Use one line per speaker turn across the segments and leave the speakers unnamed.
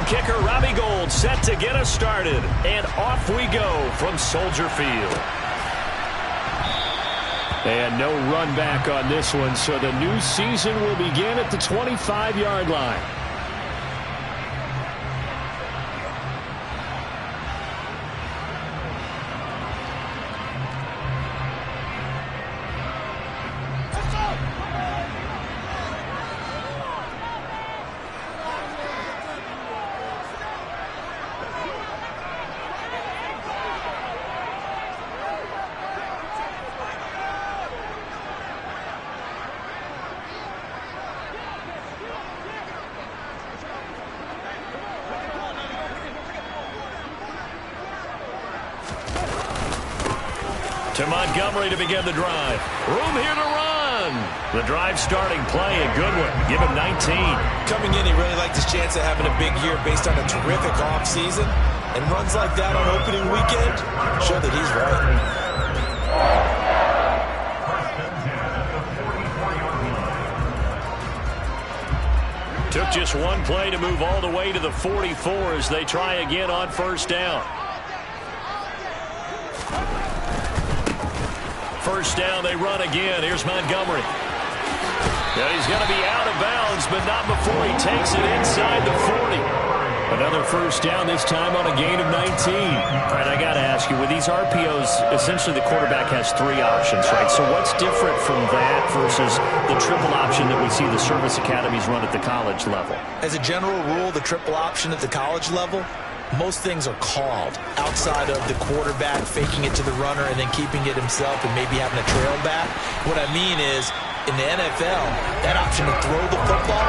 kicker Robbie Gould set to get us started. And off we go from Soldier Field. And no run back on this one, so the new season will begin at the 25-yard line. To Montgomery to begin the drive. Room here to run. The drive starting play, a good one. Give him 19.
Coming in, he really liked his chance of having a big year based on a terrific offseason. And runs like that on opening weekend show that he's right.
Took just one play to move all the way to the 44 as they try again on first down. First down, they run again. Here's Montgomery. And he's going to be out of bounds, but not before he takes it inside the 40. Another first down, this time on a gain of 19. All right, I got to ask you, with these RPOs, essentially the quarterback has three options, right? So what's different from that versus the triple option that we see the service academies run at the college level?
As a general rule, the triple option at the college level, most things are called outside of the quarterback faking it to the runner and then keeping it himself and maybe having a trail back. What I mean is, in the NFL, that option to throw the football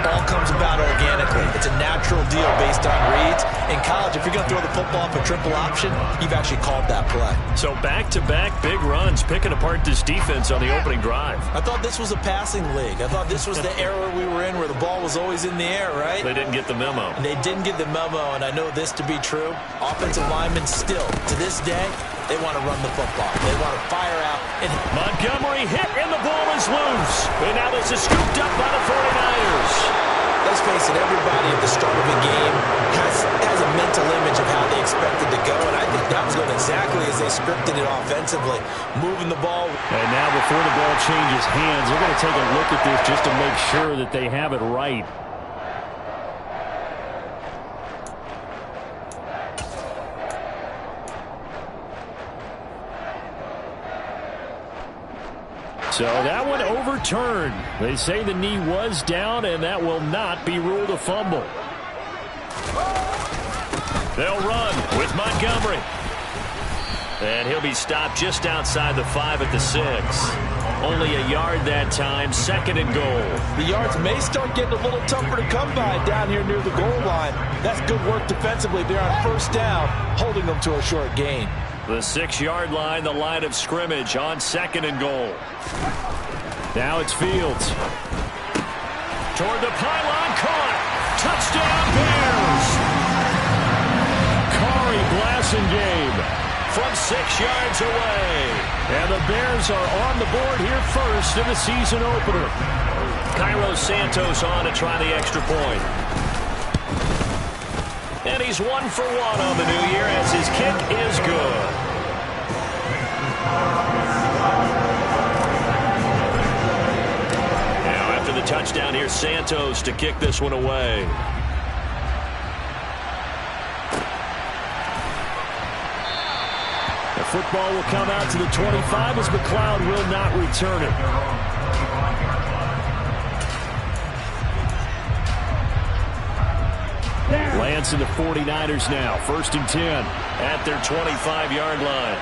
all comes about organically. It's a natural deal based on reads. In college, if you're going to throw the football for triple option, you've actually called that play.
So back-to-back big runs, picking apart this defense on the opening drive.
I thought this was a passing league. I thought this was the era we were in where the ball was always in the air, right?
They didn't get the memo.
They didn't get the memo, and I know this to be true. Offensive linemen still, to this day, they want to run the football. They want to fire out. And
Montgomery hit, and the ball is loose. And now this is scooped up by the 49ers.
Let's face it, everybody at the start of a game has a mental image of how they expect it to go, and I think that was going exactly as they scripted it offensively, moving the ball.
And now before the ball changes hands, they're going to take a look at this just to make sure that they have it right. So that one overturned. They say the knee was down, and that will not be ruled a fumble. They'll run with Montgomery. And he'll be stopped just outside the 5 at the 6. Only a yard that time, second and goal.
The yards may start getting a little tougher to come by down here near the goal line. That's good work defensively there on first down, holding them to a short gain.
The 6-yard line, the line of scrimmage on second and goal. Now it's Fields. Toward the pylon, caught. Touchdown, Bears. Kari Blasingame from 6 yards away. And the Bears are on the board here first in the season opener. Cairo Santos on to try the extra point. And he's 1 for 1 on the new year as his kick is good. Now after the touchdown, here's Santos to kick this one away. The football will come out to the 25 as McLeod will not return it. Lance and the 49ers now. 1st and 10 at their 25-yard line.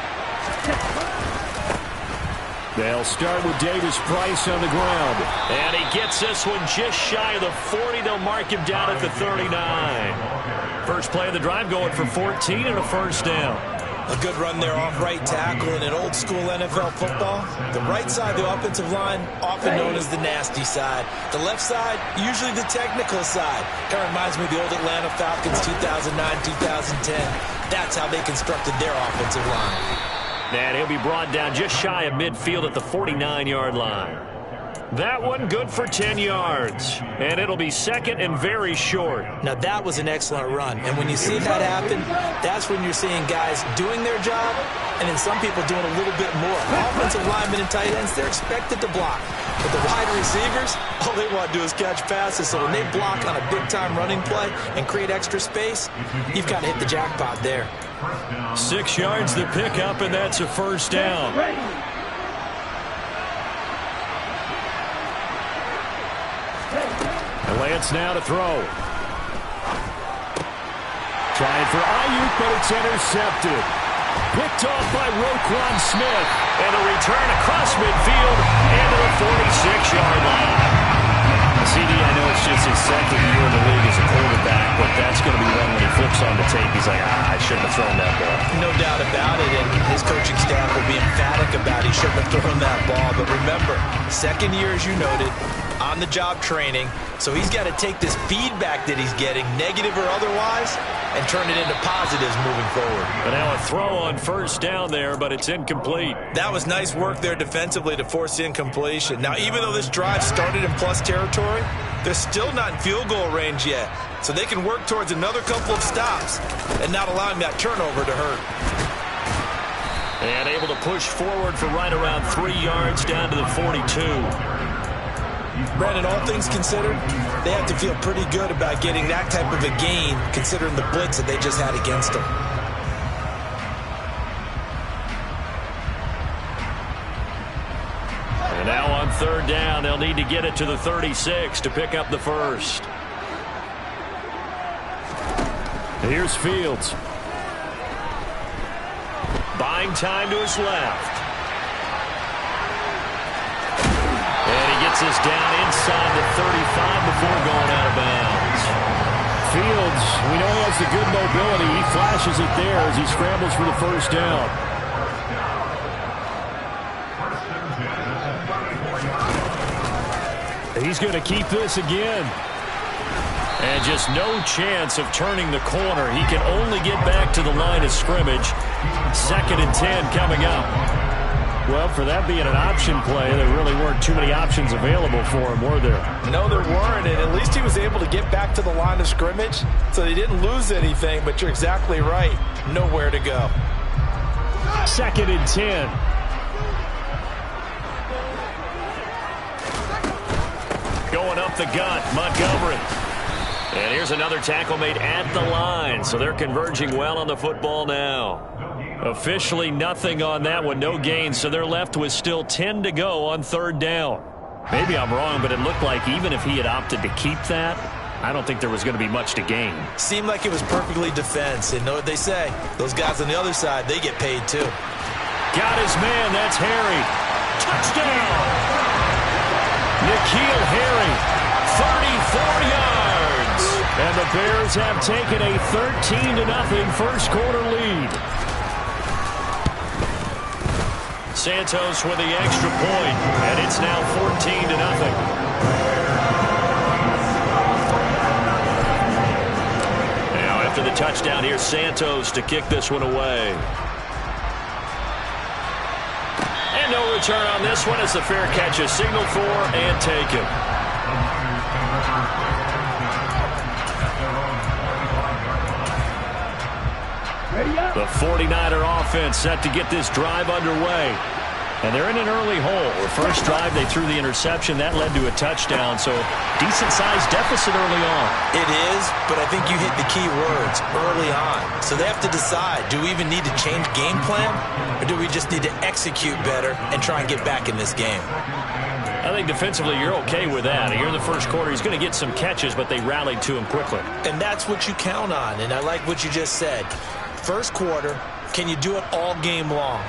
They'll start with Davis Price on the ground. And he gets this one just shy of the 40. They'll mark him down at the 39. First play of the drive going for 14 and a first down.
A good run there off right tackle in an old-school NFL football. The right side of the offensive line, often known as the nasty side. The left side, usually the technical side. Kind of reminds me of the old Atlanta Falcons 2009-2010. That's how they constructed their offensive line.
And he'll be brought down just shy of midfield at the 49-yard line. That one good for 10 yards. And it'll be second and very short.
Now, that was an excellent run. And when you see that happen, that's when you're seeing guys doing their job and then some people doing a little bit more. Offensive linemen and tight ends, they're expected to block. But the wide receivers, all they want to do is catch passes. So when they block on a big-time running play and create extra space, you've got to hit the jackpot there.
6 yards to pick up, and that's a first down. Lance now to throw. Trying for Ayuk, but it's intercepted. Picked off by Roquan Smith. And a return across midfield and to the 46-yard line. CD, I know it's just his second year in the league as a quarterback, but that's going to be one when he flips on the tape. He's like, I shouldn't have thrown that ball.
No doubt about it, and his coaching staff will be emphatic about he shouldn't have thrown that ball. But remember, second year, as you noted, on-the-job training, so he's got to take this feedback that he's getting, negative or otherwise, and turn it into positives moving forward.
But now a throw on first down there, but it's incomplete.
That was nice work there defensively to force incompletion. Now, even though this drive started in plus territory, they're still not in field goal range yet, so they can work towards another couple of stops and not allowing that turnover to hurt.
And able to push forward for right around 3 yards down to the 42.
Brandon, all things considered, they have to feel pretty good about getting that type of a gain considering the blitz that they just had against them.
And now on third down, they'll need to get it to the 36 to pick up the first. Here's Fields. Buying time to his left. And he gets this down inside the 35 before going out of bounds. Fields, we know he has the good mobility. He flashes it there as he scrambles for the first down. He's going to keep this again. And just no chance of turning the corner. He can only get back to the line of scrimmage. 2nd and 10 coming up. Well, for that being an option play, there really weren't too many options available for him, were there?
No, there weren't, and at least he was able to get back to the line of scrimmage, so he didn't lose anything, but you're exactly right. Nowhere to go.
2nd and 10. Going up the gut, Montgomery. And here's another tackle made at the line, so they're converging well on the football now. Officially nothing on that one, no gain, so they're left with still 10 to go on third down. Maybe I'm wrong, but it looked like even if he had opted to keep that, I don't think there was going to be much to gain.
Seemed like it was perfectly defense, and know what they say, those guys on the other side, they get paid too.
Got his man, that's Harry. Touchdown! N'Keal Harry, 34 yards. And the Bears have taken a 13-0 first quarter lead. Santos with the extra point, and it's now 14-0. Now after the touchdown, here's Santos to kick this one away. And no return on this one as the fair catch is signaled for and taken. The 49er offense set to get this drive underway. And they're in an early hole. The first drive, they threw the interception. That led to a touchdown, so decent-sized deficit early on.
It is, but I think you hit the key words, early on. So they have to decide, do we even need to change game plan, or do we just need to execute better and try and get back in this game?
I think defensively you're okay with that. Here in the first quarter, he's going to get some catches, but they rallied to him quickly.
And that's what you count on, and I like what you just said. First quarter, can you do it all game long?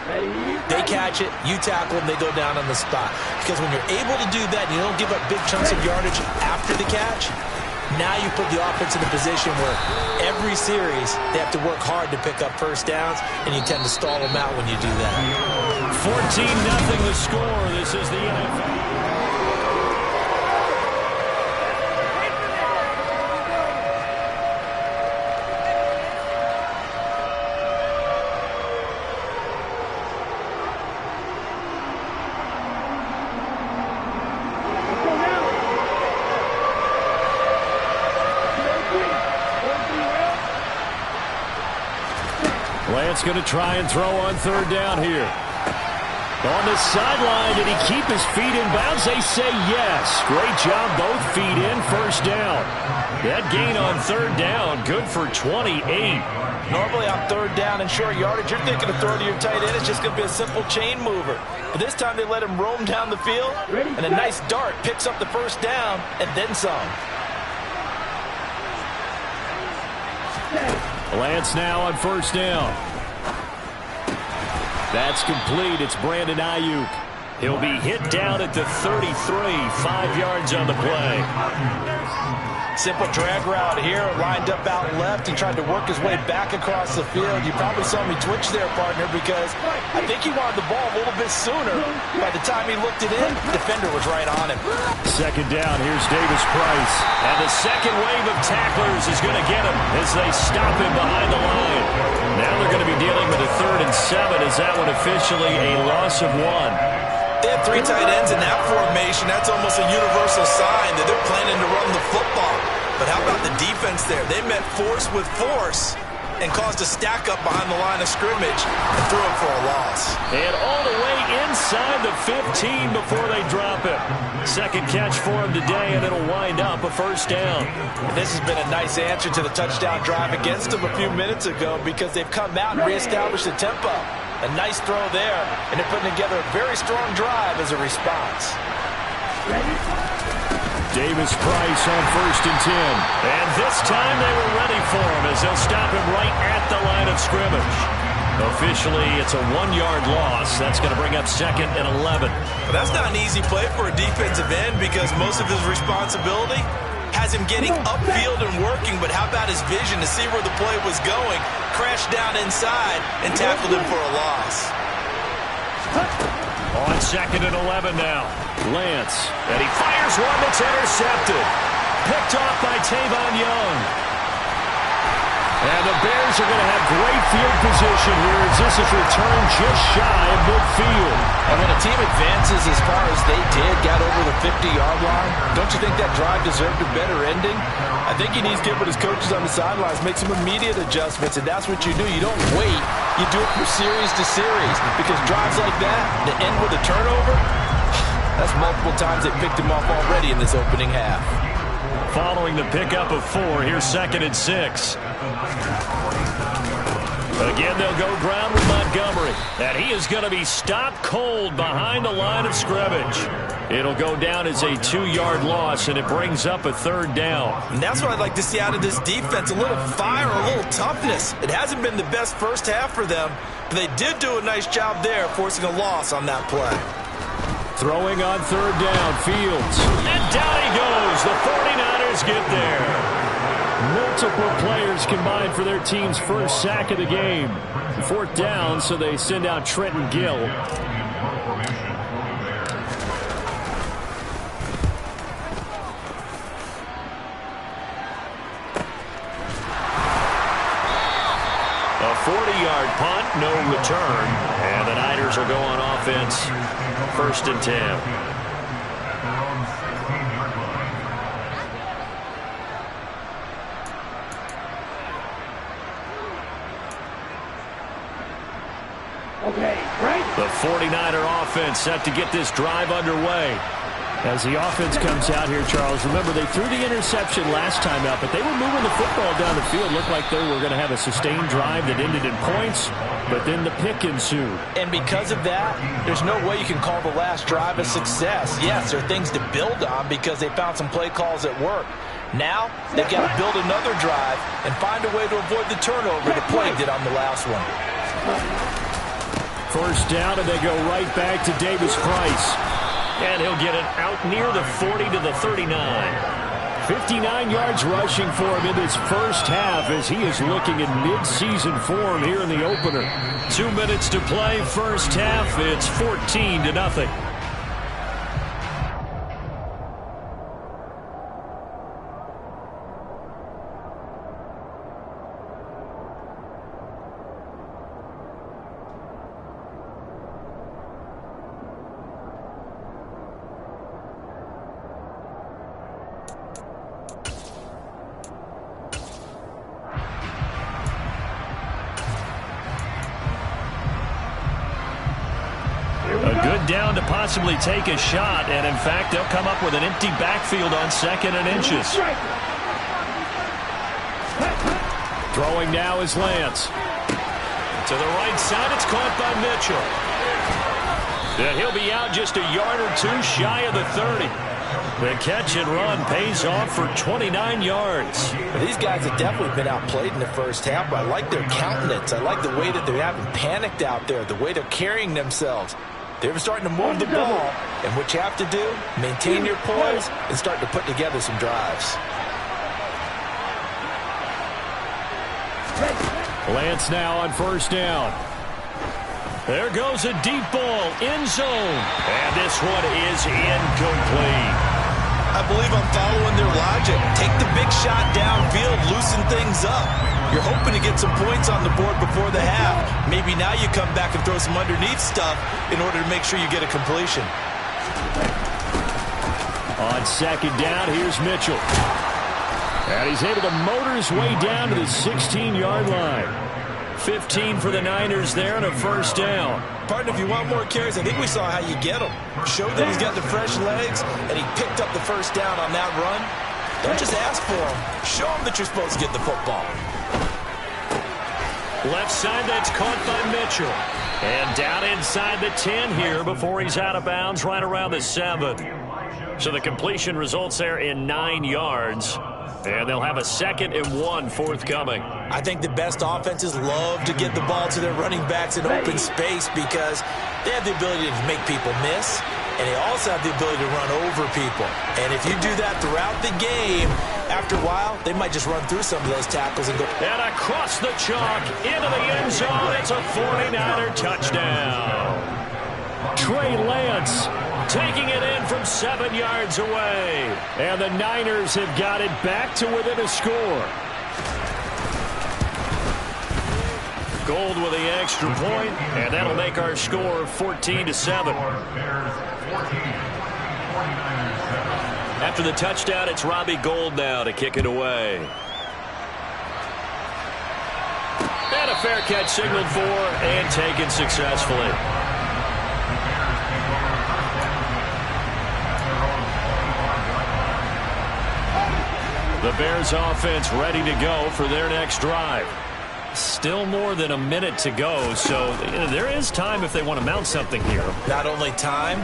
They catch it, you tackle them, they go down on the spot. Because when you're able to do that and you don't give up big chunks of yardage after the catch, now you put the offense in a position where every series they have to work hard to pick up first downs, and you tend to stall them out when you do that.
14-0 the score. This is the NFL. Lance going to try and throw on third down here. On the sideline, did he keep his feet in bounds? They say yes. Great job, both feet in, first down. That gain on third down, good for 28.
Normally on third down and short yardage, you're thinking of throwing to your tight end. It's just going to be a simple chain mover. But this time they let him roam down the field, and a nice dart picks up the first down and then some.
Lance now on first down. That's complete. It's Brandon Ayuk. He'll be hit down at the 33, 5 yards on the play.
Simple drag route here, lined up out left and tried to work his way back across the field. You probably saw me twitch there, partner, because I think he wanted the ball a little bit sooner. By the time he looked it in, the defender was right on him.
Second down, here's Davis Price. And the second wave of tacklers is going to get him as they stop him behind the line. Now they're going to be dealing with a 3rd and 7. Is that one officially a loss of 1?
They have 3 tight ends in that formation. That's almost a universal sign that they're planning to run the football. But how about the defense there? They met force with force and caused a stack up behind the line of scrimmage and threw it for a loss.
And all the way inside the 15 before they drop it. Second catch for him today, and it'll wind up a first down.
And this has been a nice answer to the touchdown drive against them a few minutes ago because they've come out and reestablished the tempo. A nice throw there, and they're putting together a very strong drive as a response.
Davis Price on 1st and 10. And this time they were ready for him as they'll stop him right at the line of scrimmage. Officially, it's a 1-yard loss. That's going to bring up 2nd and 11.
Well, that's not an easy play for a defensive end because most of his responsibility has him getting upfield and working, but how about his vision to see where the play was going, crashed down inside, and tackled him for a loss.
On 2nd and 11 now. Lance, and he fires one that's intercepted. Picked off by Tavon Young. And the Bears are going to have great field position here as this is returned just shy of midfield.
And when a team advances as far as they did, got over the 50-yard line, don't you think that drive deserved a better ending? I think he needs to get with his coaches on the sidelines, make some immediate adjustments, and that's what you do. You don't wait. You do it from series to series because drives like that, that end with a turnover, that's multiple times they picked him off already in this opening half.
Following the pickup of 4, here's 2nd and 6. Again, they'll go ground with Montgomery. And he is going to be stopped cold behind the line of scrimmage. It'll go down as a 2-yard loss, and it brings up a 3rd down.
And that's what I'd like to see out of this defense, a little fire, a little toughness. It hasn't been the best first half for them, but they did do a nice job there, forcing a loss on that play.
Throwing on 3rd down, Fields. And down he goes. The 49ers get there. Multiple players combined for their team's first sack of the game. 4th down, so they send out Trenton Gill. A 40-yard punt, no return. And the Niners will go on offense. 1st and 10. The 49er offense set to get this drive underway. As the offense comes out here, Charles, remember they threw the interception last time out, but they were moving the football down the field. Looked like they were going to have a sustained drive that ended in points, but then the pick ensued.
And because of that, there's no way you can call the last drive a success. Yes, there are things to build on because they found some play calls that work. Now, they've got to build another drive and find a way to avoid the turnover that plagued it on the last one.
1st down, and they go right back to Davis Price. And he'll get it out near the 40 to the 39. 59 yards rushing for him in this first half as he is looking in mid-season form here in the opener. 2 minutes to play, first half. It's 14-0. down to possibly take a shot, and in fact, they'll come up with an empty backfield on 2nd and inches. Throwing now is Lance. To the right side, it's caught by Mitchell. And he'll be out just a yard or two shy of the 30. The catch and run pays off for 29 yards.
These guys have definitely been outplayed in the first half, but I like their countenance. I like the way that they haven't panicked out there, the way they're carrying themselves. They're starting to move the ball, and what you have to do, maintain your poise and start to put together some drives.
Lance now on 1st down. There goes a deep ball, end zone. And this one is incomplete.
I believe I'm following their logic. Take the big shot downfield, loosen things up. You're hoping to get some points on the board before the half. Maybe now you come back and throw some underneath stuff in order to make sure you get a completion.
On 2nd down, here's Mitchell. And he's able to motor his way down to the 16-yard line. 15 for the Niners there and a 1st down.
Partner, if you want more carries, I think we saw how you get them. Showed that he's got the fresh legs, and he picked up the 1st down on that run. Don't just ask for them. Show them that you're supposed to get the football.
Left side, that's caught by Mitchell. And down inside the 10 here before he's out of bounds right around the 7. So the completion results there in 9 yards. And they'll have a 2nd and 1 forthcoming.
I think the best offenses love to get the ball to their running backs in open space because they have the ability to make people miss, and they also have the ability to run over people. And if you do that throughout the game, after a while, they might just run through some of those tackles and go.
And across the chalk, into the end zone, it's a 49er touchdown. Trey Lance taking it in from 7 yards away. And the Niners have got it back to within a score. Gold with the extra point, and that'll make our score 14-7. After the touchdown, it's Robbie Gould now to kick it away. And a fair catch signaled for and taken successfully. The Bears offense ready to go for their next drive. Still more than a minute to go, so there is time if they want to mount something here.
Not only time,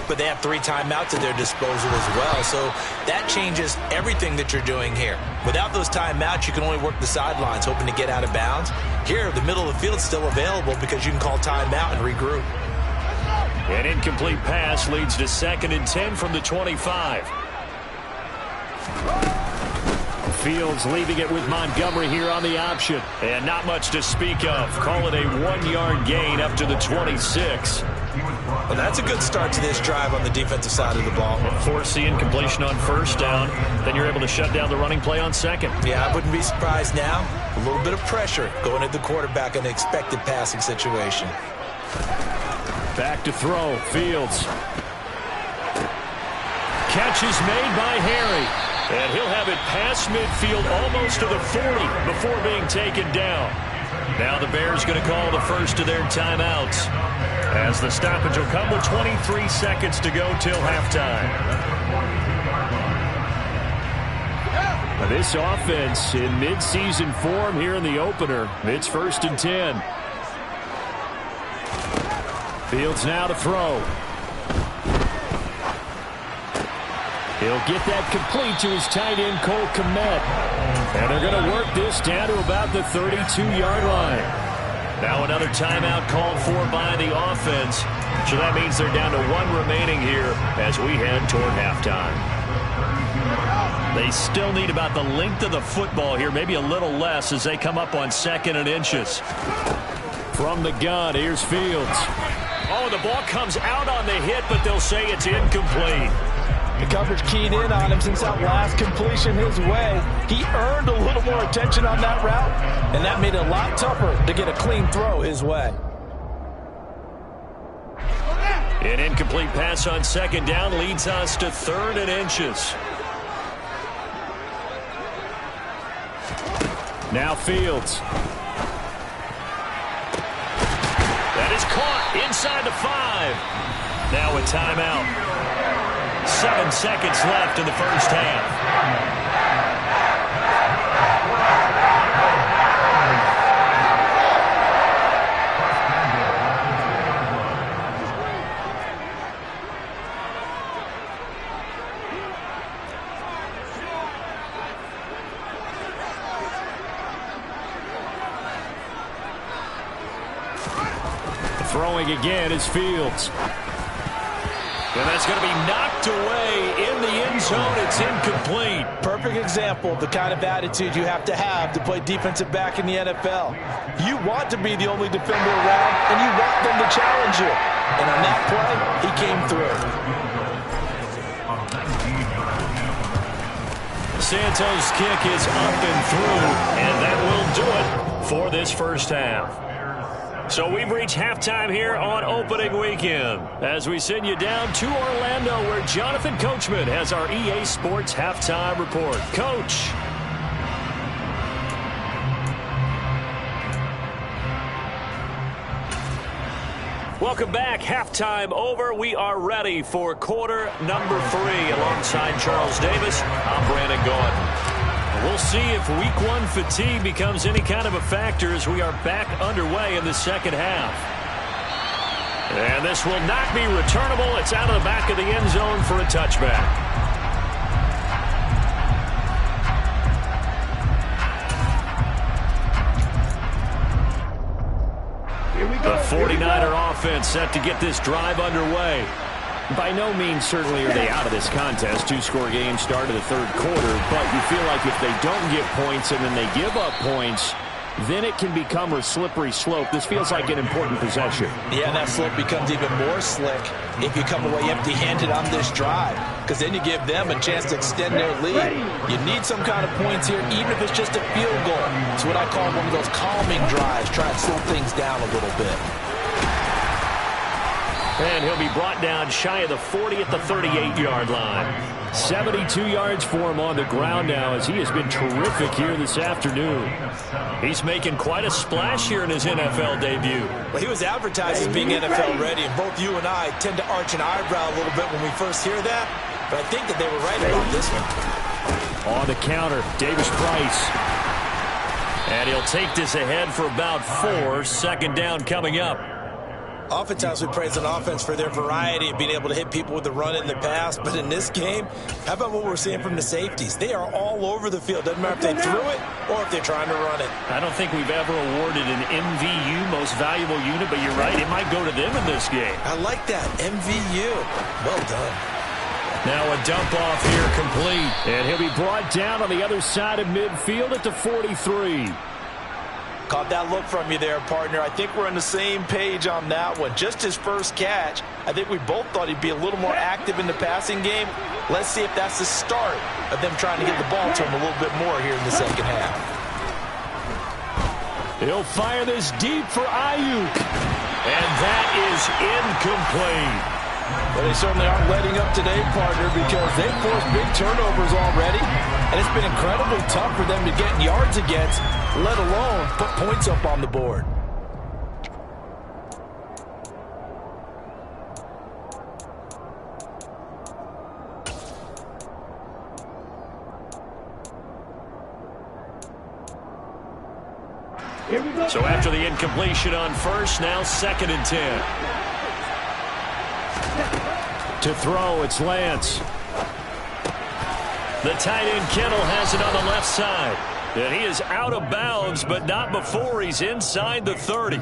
but they have 3 timeouts at their disposal as well, so that changes everything that you're doing here. Without those timeouts, you can only work the sidelines, hoping to get out of bounds. Here, the middle of the field is still available because you can call timeout and regroup.
An incomplete pass leads to 2nd and 10 from the 25. Fields leaving it with Montgomery here on the option. And not much to speak of. Call it a 1-yard gain up to the 26.
Well, that's a good start to this drive on the defensive side of the ball.
Force the incompletion on 1st down. Then you're able to shut down the running play on 2nd.
Yeah, I wouldn't be surprised now. A little bit of pressure going at the quarterback in an expected passing situation.
Back to throw. Fields. Catch is made by Harry. And he'll have it past midfield almost to the 40 before being taken down. Now the Bears going to call the first of their timeouts, as the stoppage will come with 23 seconds to go till halftime. This offense in midseason form here in the opener. It's 1st and 10. Fields now to throw. He'll get that complete to his tight end, Cole Kmet. And they're going to work this down to about the 32-yard line. Now another timeout called for by the offense. So that means they're down to 1 remaining here as we head toward halftime. They still need about the length of the football here, maybe a little less as they come up on 2nd and inches. From the gun, here's Fields. Oh, the ball comes out on the hit, but they'll say it's incomplete.
The coverage keyed in on him since that last completion his way. He earned a little more attention on that route, and that made it a lot tougher to get a clean throw his way.
An incomplete pass on 2nd down leads us to 3rd and inches. Now Fields. That is caught inside the 5. Now a timeout. 7 seconds left in the first half. Throwing again is Fields. And that's going to be knocked away in the end zone. It's incomplete.
Perfect example of the kind of attitude you have to play defensive back in the NFL. You want to be the only defender around, and you want them to challenge you. And on that play, he came through.
Santos' kick is up and through, and that will do it for this first half. So we've reached halftime here on opening weekend as we send you down to Orlando where Jonathan Coachman has our EA Sports halftime report. Coach. Welcome back. Halftime over. We are ready for quarter number 3 alongside Charles Davis. I'm Brandon Gordon. We'll see if week 1 fatigue becomes any kind of a factor as we are back underway in the second half. And this will not be returnable. It's out of the back of the end zone for a touchback. The 49er offense set to get this drive underway. By no means certainly are they out of this contest. 2-score game start of the third quarter, but you feel like if they don't get points and then they give up points, then it can become a slippery slope. This feels like an important possession. Yeah, and that slope becomes even more slick if you come away empty-handed on this drive, because then you give them a chance to extend their lead. You need some kind of points here, even if it's just a field goal. It's what I call one of those calming drives, try and slow things down a little bit. And he'll be brought down shy of the 40 at the 38-yard line. 72 yards for him on the ground now as he has been terrific here this afternoon. He's making quite a splash here in his NFL debut. Well, he was advertised as being NFL ready, and both you and I tend to arch an eyebrow a little bit when we first hear that, but I think that they were right about this one. On the counter, Davis Price. And he'll take this ahead for about 4. Second down coming up. Oftentimes we praise an offense for their variety of being able to hit people with the run in the pass, but in this game, how about what we're seeing from the safeties? They are all over the field. Doesn't matter if they threw it or if they're trying to run it. I don't think we've ever awarded an MVU, most valuable unit, but you're right, it might go to them in this game. I like that, MVU. Well done. Now a dump off here complete, and he'll be brought down on the other side of midfield at the 43. Caught that look from you there, partner. I think we're on the same page on that one. Just his first catch. I think we both thought he'd be a little more active in the passing game. Let's see if that's the start of them trying to get the ball to him a little bit more here in the second half. He'll fire this deep for Ayuk. And that is incomplete. Well, they certainly aren't letting up today, partner, because they've forced big turnovers already. And it's been incredibly tough for them to get yards against, let alone put points up on the board. So after the incompletion on first, now 2nd and 10. To throw, it's Lance. The tight end Kittle has it on the left side. And he is out of bounds, but not before he's inside the 30.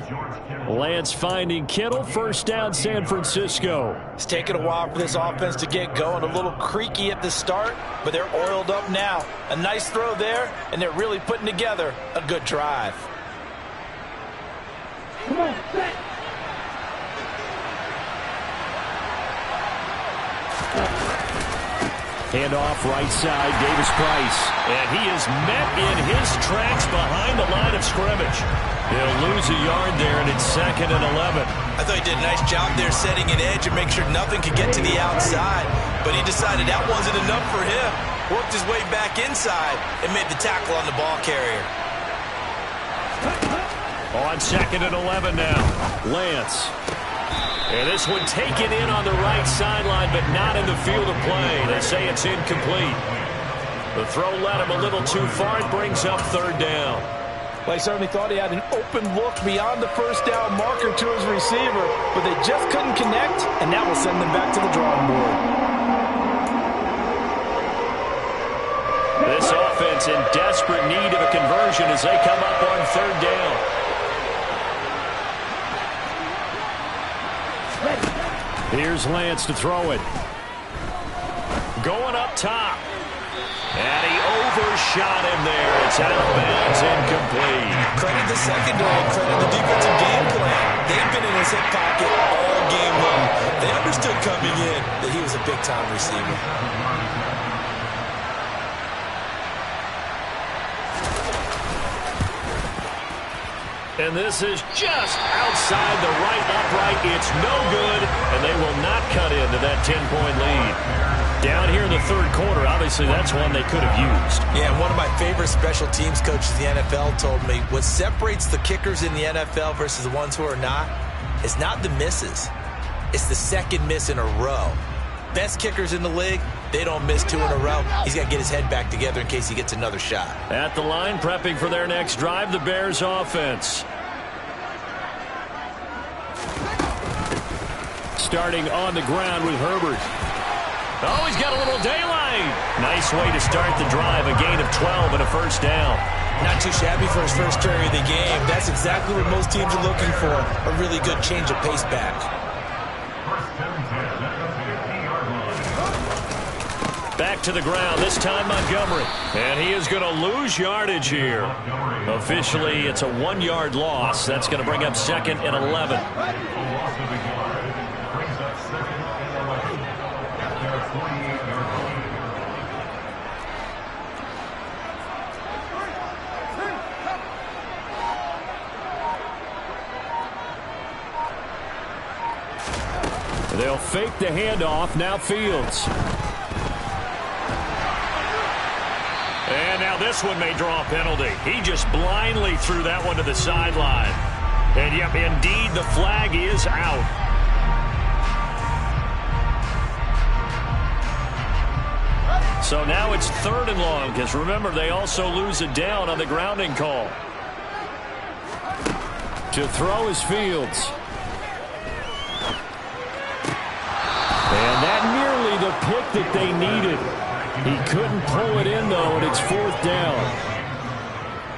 Lance finding Kittle, first down San Francisco. It's taken a while for this offense to get going. A little creaky at the start, but they're oiled up now. A nice throw there, and they're really putting together a good drive. Come on, set. Handoff right side, Davis Price. And he is met in his tracks behind the line of scrimmage. He'll lose a yard there, and it's 2nd and 11. I thought he did a nice job there setting an edge and make sure nothing could get to the outside. But he decided that wasn't enough for him. Worked his way back inside and made the tackle on the ball carrier. On 2nd and 11 now. Lance. And this one taken in on the right sideline, but not in the field of play. They say it's incomplete. The throw led him a little too far. It brings up third down.
Well, he certainly thought he had an open look beyond the first down marker to his receiver, but they just couldn't connect, and that will send them back to the drawing board.
This offense in desperate need of a conversion as they come up on third down. Here's Lance to throw it. Going up top. And he overshot him there. It's out of bounds, incomplete.
Credit the secondary, credit the defensive game plan. They've been in his hip pocket all game long. They understood coming in that he was a big-time receiver.
And this is just outside the right upright. It's no good, and they will not cut into that 10-point lead. Down here in the third quarter, obviously that's one they could have used.
Yeah, and one of my favorite special teams coaches in the NFL told me what separates the kickers in the NFL versus the ones who are not is not the misses. It's the second miss in a row. Best kickers in the league, they don't miss two in a row. He's got to get his head back together in case he gets another shot.
At the line, prepping for their next drive, the Bears offense. Starting on the ground with Herbert. Oh, he's got a little daylight. Nice way to start the drive. A gain of 12 and a first down.
Not too shabby for his first carry of the game. That's exactly what most teams are looking for. A really good change of pace back.
Back to the ground, this time Montgomery. And he is going to lose yardage here. Officially, it's a 1-yard loss. That's going to bring up second and 11. They'll fake the handoff. Now Fields. And now this one may draw a penalty. He just blindly threw that one to the sideline. And yep, indeed, the flag is out. So now it's third and long, because remember, they also lose a down on the grounding call. To throw is Fields. And that nearly the pick that they needed. He couldn't pull it in, though, and it's fourth down.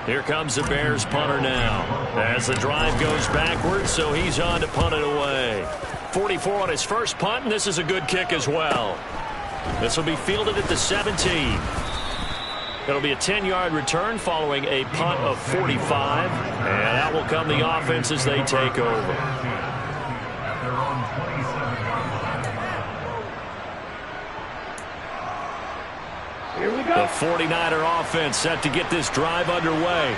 Here comes the Bears punter now. As the drive goes backwards, so he's on to punt it away. 44 on his first punt, and this is a good kick as well. This will be fielded at the 17. It'll be a 10-yard return following a punt of 45. And out will come the offense as they take over. The 49er offense set to get this drive underway.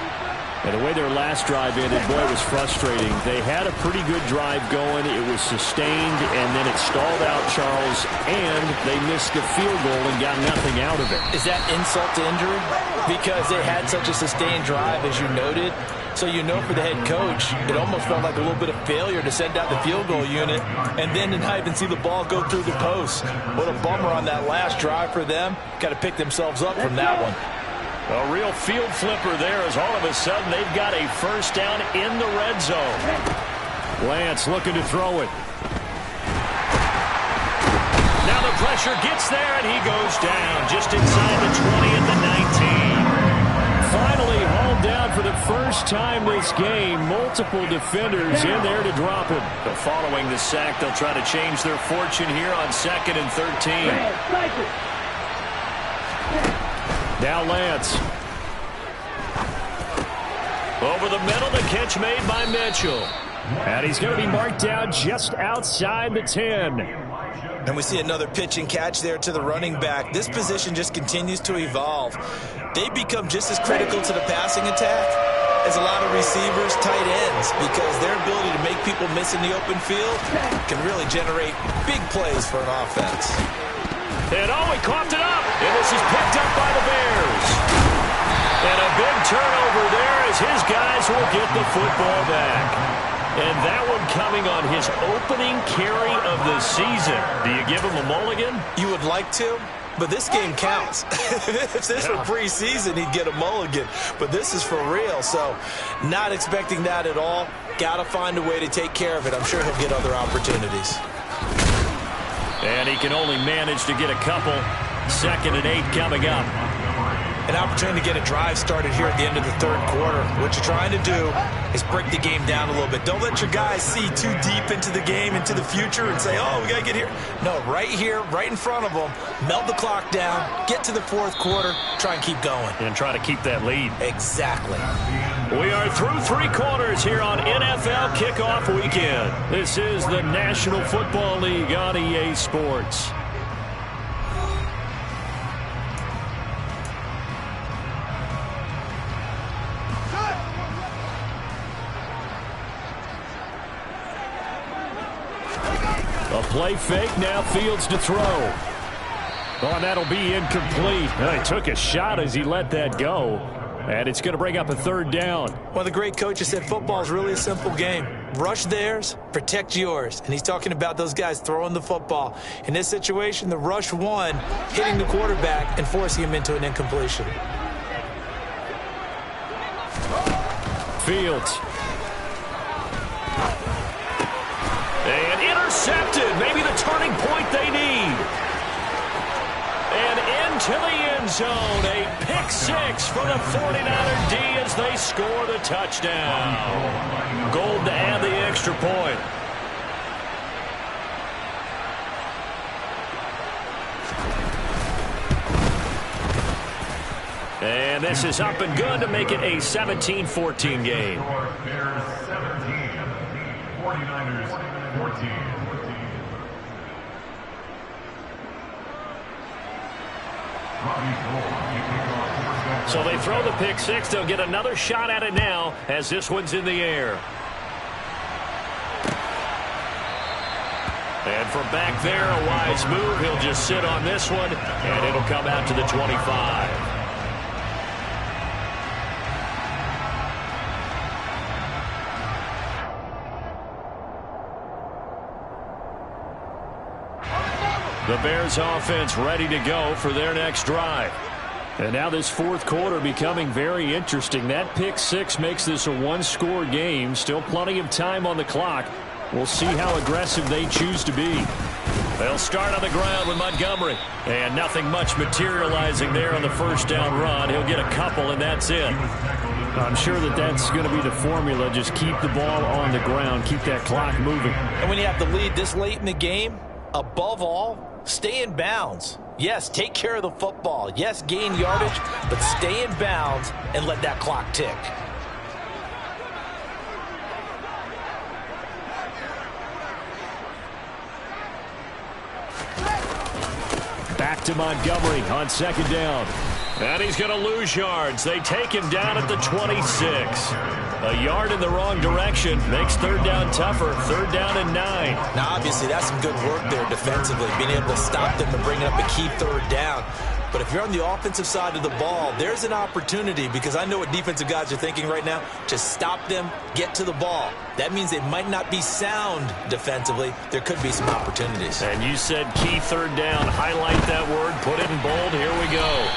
And the way their last drive ended, boy, it was frustrating. They had a pretty good drive going. It was sustained, and then it stalled out, Charles, and they missed the field goal and got nothing out of it.
Is that insult to injury? Because they had such a sustained drive, as you noted. So you know for the head coach, it almost felt like a little bit of failure to send out the field goal unit and then to not even see the ball go through the post. What a bummer on that last drive for them. Got to pick themselves up from that one.
A real field flipper there as all of a sudden they've got a first down in the red zone. Lance looking to throw it. Now the pressure gets there and he goes down just inside the 20 at the 19. Finally hauled down for the first time this game. Multiple defenders in there to drop him. But following the sack, they'll try to change their fortune here on 2nd and 13. Now Lance. Over the middle, the catch made by Mitchell. And he's going to be marked down just outside the 10.
And we see another pitch and catch there to the running back. This position just continues to evolve. They become just as critical to the passing attack as a lot of receivers, tight ends, because their ability to make people miss in the open field can really generate big plays for an offense.
And he coughed it up. And this is picked up by the Bears. And a big turnover there as his guys will get the football back. And that one coming on his opening carry of the season. Do you give him a mulligan?
You would like to, but this game counts. If this were preseason, he'd get a mulligan. But this is for real, so not expecting that at all. Got to find a way to take care of it. I'm sure he'll get other opportunities.
And he can only manage to get a couple. 2nd and 8 coming up.
An opportunity to get a drive started here at the end of the third quarter. What you're trying to do is break the game down a little bit. Don't let your guys see too deep into the game, into the future, and say, oh, we got to get here. No, right here, right in front of them, melt the clock down, get to the fourth quarter, try and keep going.
And try to keep that lead.
Exactly.
We are through 3 quarters here on NFL Kickoff Weekend. This is the National Football League on EA Sports. A play fake, now Fields to throw. Oh, and that'll be incomplete. He took a shot as he let that go. And it's going to bring up a 3rd down.
One of the great coaches said football is really a simple game. Rush theirs, protect yours. And he's talking about those guys throwing the football. In this situation, the rush one, hitting the quarterback and forcing him into an incompletion.
Fields. And intercepted. Maybe the turning point they need. And into the end zone. A pick 6 for the 49er D as they score the touchdown. Gold to add the extra point. And this is up and good to make it a 17-14 game. 49ers 14. So they throw the pick 6. They'll get another shot at it now as this one's in the air. And from back there, a wise move. He'll just sit on this one, and it'll come out to the 25. The Bears offense ready to go for their next drive. And now this fourth quarter becoming very interesting. That pick 6 makes this a 1-score game. Still plenty of time on the clock. We'll see how aggressive they choose to be. They'll start on the ground with Montgomery. And nothing much materializing there on the first down run. He'll get a couple, and that's it. I'm sure that that's going to be the formula. Just keep the ball on the ground. Keep that clock moving.
And when you have the lead this late in the game, above all, stay in bounds. Yes, take care of the football. Yes, gain yardage, but stay in bounds and let that clock tick.
Back to Montgomery on 2nd down. And he's going to lose yards. They take him down at the 26. A yard in the wrong direction makes 3rd down tougher. 3rd down and 9.
Now, obviously, that's some good work there defensively, being able to stop them and bring up a key 3rd down. But if you're on the offensive side of the ball, there's an opportunity, because I know what defensive guys are thinking right now, to stop them, get to the ball. That means they might not be sound defensively. There could be some opportunities.
And you said key 3rd down. Highlight that word. Put it in bold. Here we go.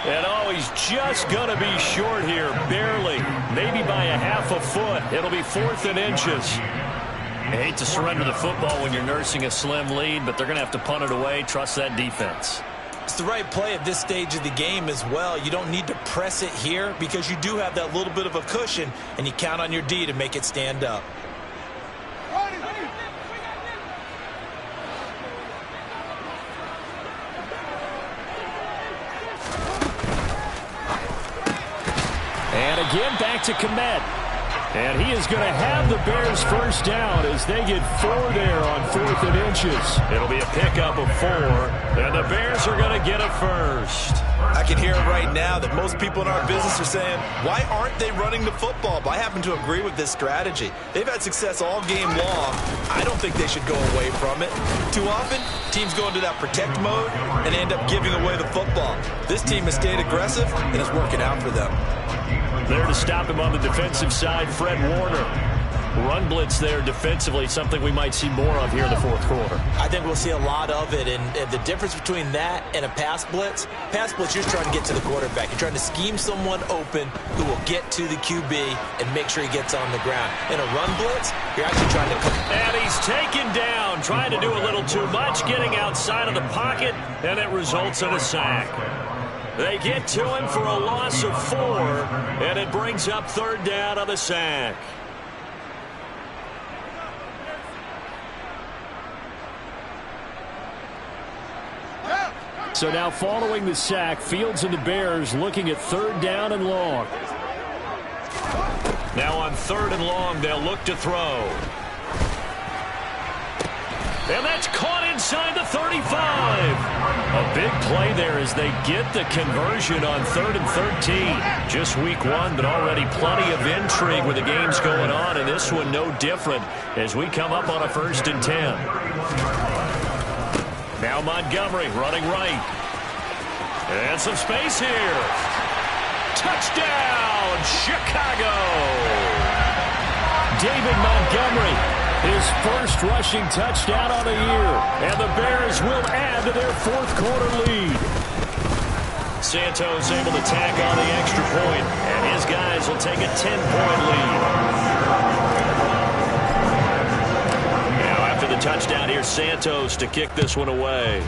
And oh, he's just going to be short here. Barely. Maybe by a half a foot. It'll be 4th and inches. I hate to surrender the football when you're nursing a slim lead, but they're going to have to punt it away. Trust that defense.
It's the right play at this stage of the game as well. You don't need to press it here because you do have that little bit of a cushion, and you count on your D to make it stand up.
And again, back to Komet. And he is going to have the Bears first down as they get 4 there on 4th and inches. It'll be a pickup of 4, and the Bears are going to get a first.
I can hear it right now that most people in our business are saying, why aren't they running the football? But I happen to agree with this strategy. They've had success all game long. I don't think they should go away from it. Too often, teams go into that protect mode and end up giving away the football. This team has stayed aggressive, and it's working out for them.
There to stop him on the defensive side, Fred Warner. run blitz there defensively, something we might see more of here in the fourth quarter.
I think we'll see a lot of it, and the difference between that and a pass blitz, you're trying to get to the quarterback. You're trying to scheme someone open who will get to the QB and make sure he gets on the ground. In a run blitz, you're actually trying to come.
And he's taken down, trying to do a little too much, getting outside of the pocket, and it results in a sack. They get to him for a loss of 4, and it brings up third down on the sack. So now following the sack, Fields and the Bears looking at third down and long. Now on third and long, they'll look to throw. And that's caught inside the 35. A big play there as they get the conversion on 3rd and 13. Just week 1, but already plenty of intrigue with the games going on, and this one no different as we come up on a 1st and 10. Now Montgomery running right. And some space here. Touchdown, Chicago! David Montgomery, his first rushing touchdown of the year. And the Bears will add to their fourth quarter lead. Santos able to tack on the extra point, and his guys will take a 10-point lead. Now after the touchdown, here's Santos to kick this one away.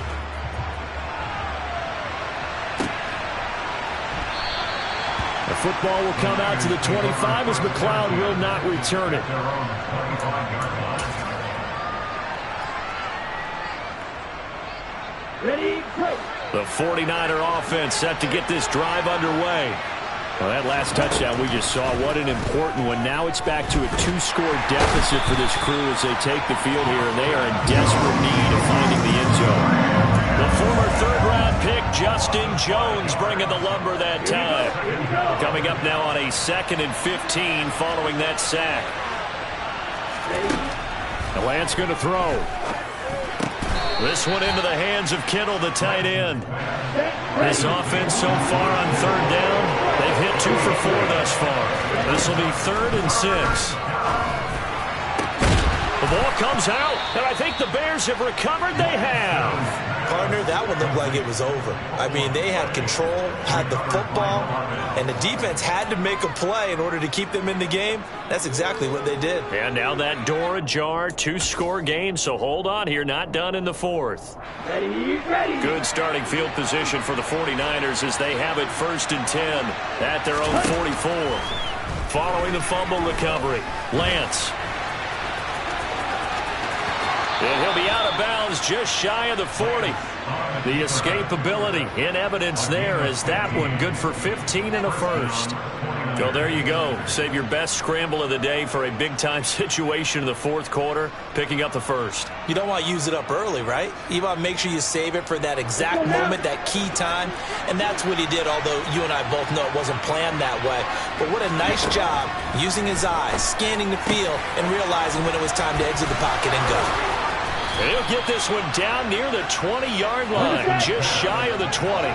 The football will come out to the 25 as McLeod will not return it.
Ready, go.
The 49er offense set to get this drive underway. Well, that last touchdown we just saw, what an important one. Now it's back to a 2-score deficit for this crew as they take the field here, and they are in desperate need of finding the end zone. The former third-round pick, Justin Jones, bringing the lumber that time. Coming up now on a 2nd and 15 following that sack. The Lance going to throw. This one into the hands of Kittle, the tight end. This offense so far on third down, they've hit 2 for 4 thus far. This will be 3rd and 6. The ball comes out, and I think the Bears have recovered. They have.
Partner, that one looked like it was over. I mean, they had control, had the football, and the defense had to make a play in order to keep them in the game. That's exactly what they did.
And now that door ajar, 2-score game, so hold on here, not done in the 4th.
Ready, ready.
Good starting field position for the 49ers as they have it 1st and 10 at their own 44. Following the fumble recovery, Lance. And he'll be out of bounds just shy of the 40. The escapability in evidence there as that one good for 15 and a first. So there you go. Save your best scramble of the day for a big-time situation in the 4th quarter, picking up the first.
You don't want to use it up early, right? You want to make sure you save it for that exact moment, that key time. And that's what he did, although you and I both know it wasn't planned that way. But what a nice job using his eyes, scanning the field, and realizing when it was time to exit the pocket and go.
He'll get this one down near the 20-yard line, just shy of the 20.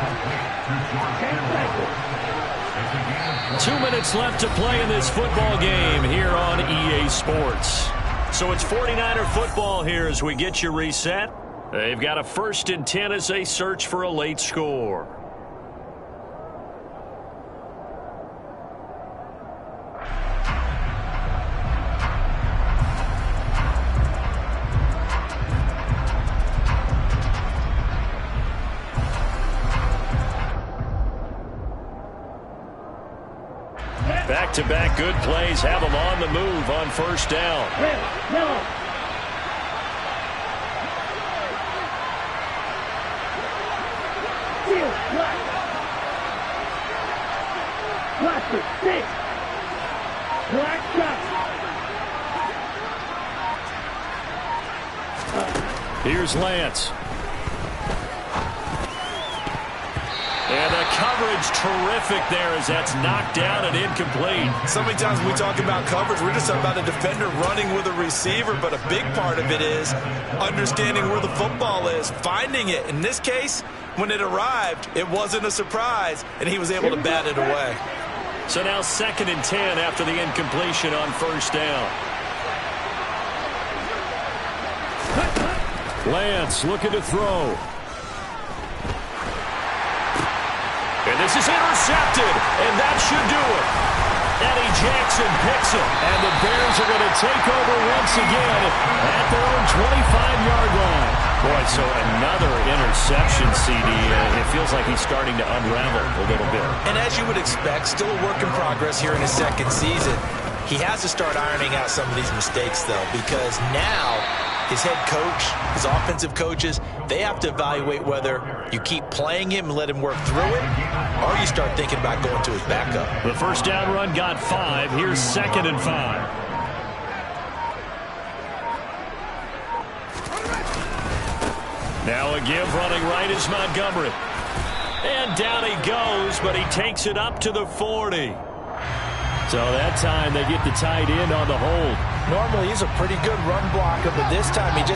2 minutes left to play in this football game here on EA Sports. So it's 49er football here as we get you reset. They've got a 1st and 10 as they search for a late score. Back-to-back good plays have them on the move on 1st down. Here's Lance. And the coverage terrific there as that's knocked down and incomplete.
So many times when we talk about coverage, we're just talking about a defender running with a receiver, but a big part of it is understanding where the football is, finding it. In this case, when it arrived, it wasn't a surprise, and he was able to bat it away.
So now 2nd and 10 after the incompletion on 1st down. Lance looking to throw. And this is intercepted, and that should do it. Eddie Jackson picks it, and the Bears are going to take over once again at their own 25-yard line. Boy, so another interception, CD. It feels like he's starting to unravel a little bit.
And as you would expect, still a work in progress here in his second season. He has to start ironing out some of these mistakes, though, because now his head coach, his offensive coaches, they have to evaluate whether you keep playing him and let him work through it, or you start thinking about going to his backup.
The first down run got 5. Here's 2nd and 5. Now a give running right is Montgomery. And down he goes, but he takes it up to the 40. So that time they get the tight end on the hold.
Normally he's a pretty good run blocker, but this time he just